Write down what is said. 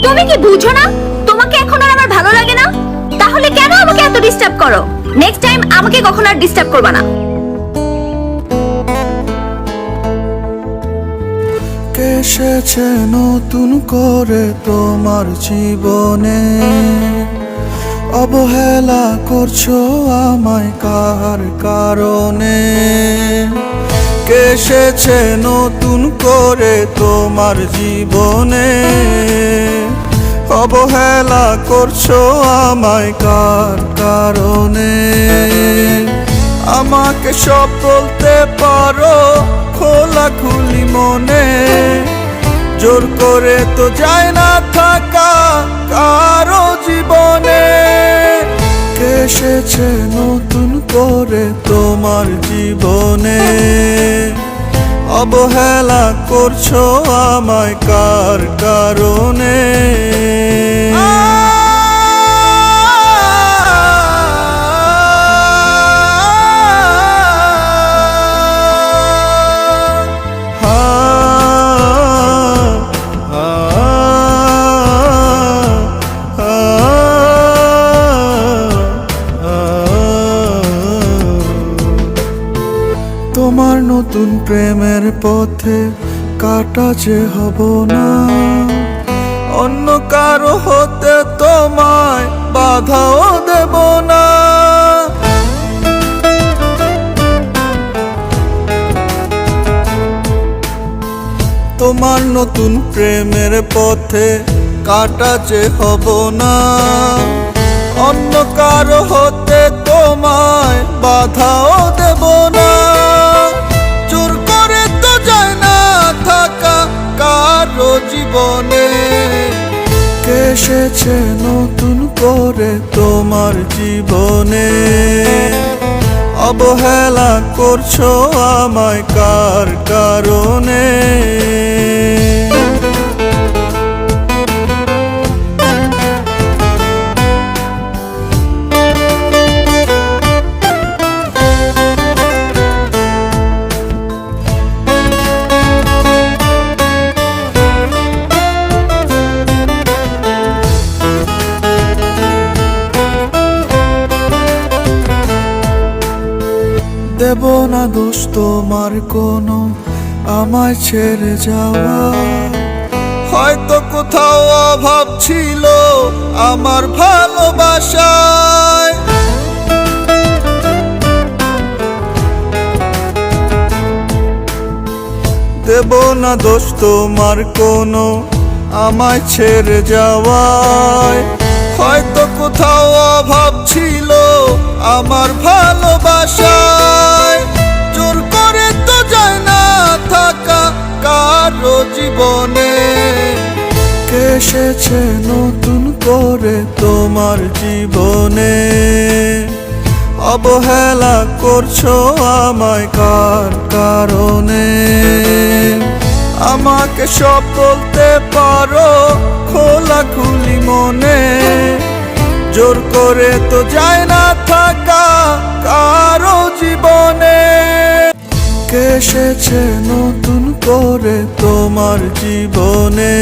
তুমি কি বুঝো না তোমাকে এখন আর আমার ভালো লাগে না? তাহলে কেন আমাকে এত ডিস্টার্ব করো? নেক্সট টাইম আমাকে কখনো আর ডিস্টার্ব করবে না। এসেছে নতুন করে তোমার জীবনে, অবহেলা করছো আমায় কার কারণে? এসেছে নতুন করে তোমার জীবনে, অবহেলা করছো আমায় কার কারণে? আমাকে সব বলতে পারো খোলাখুলি মনে, জোর করে তো যায় না থাকা কারো জীবনে। এসেছে নতুন করে তোমার জীবনে, অবহেলা করছো আমায় কার কারণে? তোমার নতুন প্রেমের পথে কাটা যে হব না, অন্য কারো হতে তোমায় বাধাও দেব না। তোমার নতুন প্রেমের পথে কাটা যে হব না, অন্য কারো হতে তোমায় বাধাও দেব না। জোর করে তো যায় না থাকা কারো জীবনে। এসেছে নতুন করে তোমার জীবনে, অবহেলা করছো আমায় কার কারণে? দেব না দোষ তোমার কোনো আমায় ছেড়ে যাওয়া, হয়তো কোথাও অভাব ছিল আমার ভালোবাসায়। দেব না দোষ তোমার কোনো আমায় ছেড়ে যাওয়ায়, হয়তো কোথাও অভাব ছিল আমার ভালোবাসায়। জোর করে তো যায় না থাকা কারো জীবনে। এসেছে নতুন করে তোমার জীবনে, অবহেলা করছো আমায় কার কারণে? আমাকে সব বলতে পারো খোলাখুলি মনে, জোর করে তো যায় না থাকা কারো জীবনে। এসেছে নতুন করে তোমার জীবনে,